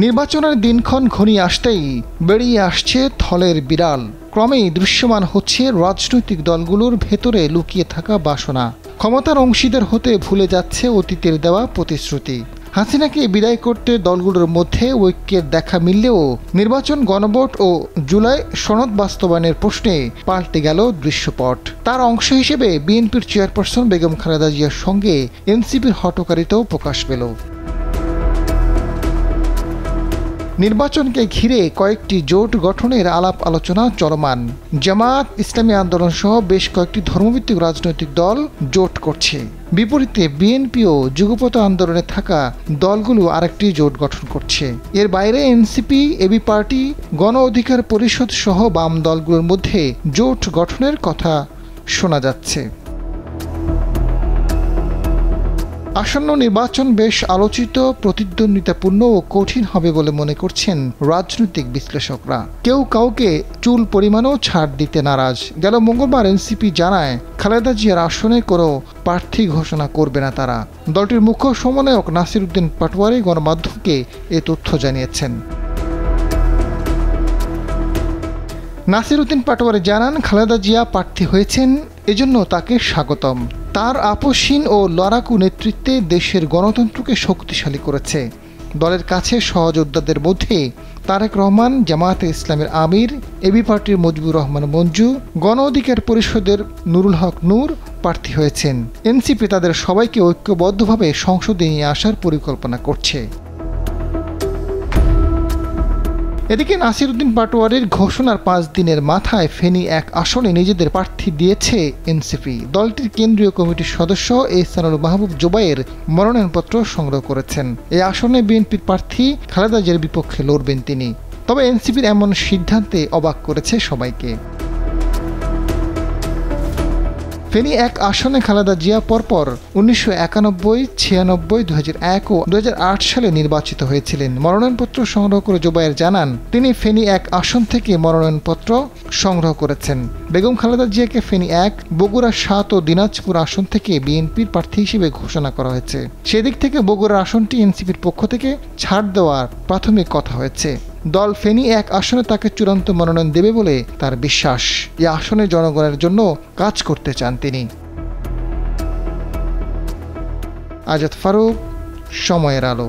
নির্বাচনের দিনক্ষণ ঘনিয়ে আসতেই বেরিয়ে আসছে থলের বিড়াল। ক্রমেই দৃশ্যমান হচ্ছে রাজনৈতিক দলগুলোর ভেতরে লুকিয়ে থাকা বাসনা। ক্ষমতার অংশীদার হতে ভুলে যাচ্ছে অতীতের দেওয়া প্রতিশ্রুতি। হাসিনাকে বিদায় করতে দলগুলোর মধ্যে ঐক্যের দেখা মিললেও নির্বাচন, গণভোট ও জুলাই সনদ বাস্তবায়নের প্রশ্নে পাল্টে গেল দৃশ্যপট। তার অংশ হিসেবে বিএনপির চেয়ারপারসন বেগম খালেদা জিয়ার সঙ্গে এনসিপির হটকারিতাও প্রকাশ পেল। নির্বাচনকে ঘিরে কয়েকটি জোট গঠনের আলাপ আলোচনা চলমান। জামায়াত ইসলামী আন্দোলন সহ বেশ কয়েকটি ধর্মভিত্তিক রাজনৈতিক দল জোট করছে। বিপরীতে বিএনপি ও যুগপৎ আন্দোলনে থাকা দলগুলো আরেকটি জোট গঠন করছে। এর বাইরে এনসিপি, এবি পার্টি, গণ অধিকার পরিষদ সহ বাম দলগুলোর মধ্যে জোট গঠনের কথা শোনা যাচ্ছে। আসন্ন নির্বাচন বেশ আলোচিত, প্রতিদ্বন্দ্বিতাপূর্ণ ও কঠিন হবে বলে মনে করছেন রাজনৈতিক বিশ্লেষকরা। কেউ কাউকে চুল পরিমাণও ছাড় দিতে নারাজ। গেল মঙ্গলবার এনসিপি জানায় খালেদা জিয়ার আসনে কোনো প্রার্থী ঘোষণা করবে না তারা। দলটির মুখ্য সমন্বয়ক নাসির উদ্দিন পাটোয়ারি গণমাধ্যমকে এ তথ্য জানিয়েছেন। নাসির উদ্দিন পাটোয়ারি জানান, খালেদা জিয়া প্রার্থী হয়েছেন, এজন্য তাকে স্বাগতম। তার আপোষহীন ও লড়াকু নেতৃত্বে দেশের গণতন্ত্রকে শক্তিশালী করেছে। দলের কাছে সহযোদ্ধাদের মধ্যে তারেক রহমান, জামায়াতে ইসলামের আমির, এবি পার্টির মুজিবুর রহমান মঞ্জু, গণ অধিকার পরিষদের নুরুল হক নূর প্রার্থী হয়েছেন। এনসিপি তাদের সবাইকে ঐক্যবদ্ধভাবে সংসদে নিয়ে আসার পরিকল্পনা করছে। এদিকে নাসির উদ্দিন পাটোয়ারির ঘোষণার 5 দিনের মাথায় ফেনী 1 আসনে নিজেদের প্রার্থী দিয়েছে এনসিপি। দলটির কেন্দ্রীয় কমিটির সদস্য এহসানুল মাহবুব জুবায়ের মনোনয়নপত্র সংগ্রহ করেছেন। এই আসনে বিএনপির প্রার্থী খালেদা জিয়ার বিপক্ষে লড়বেন তিনি। তবে এনসিপির এমন সিদ্ধান্তে অবাক করেছে সবাইকে। ফেনী 1 আসনে খালেদা জিয়া পরপর 1991, 96, 2001 ও 2008 সালে নির্বাচিত হয়েছিলেন। মনোনয়নপত্র সংগ্রহ করে জুবায়ের জানান, তিনি ফেনী 1 আসন থেকে মনোনয়নপত্র সংগ্রহ করেছেন। বেগম খালেদা জিয়াকে ফেনী 1, বগুড়া 7 ও দিনাজপুর আসন থেকে বিএনপির প্রার্থী হিসেবে ঘোষণা করা হয়েছে। সেদিক থেকে বগুড়া আসনটি এনসিপির পক্ষ থেকে ছাড় দেওয়ার প্রাথমিক কথা হয়েছে। দল ফেনী 1 আসনে তাকে চূড়ান্ত মনোনয়ন দেবে বলে তার বিশ্বাস। এই আসনে জনগণের জন্য কাজ করতে চান তিনি। আজাদ ফারুক, সময়ের আলো।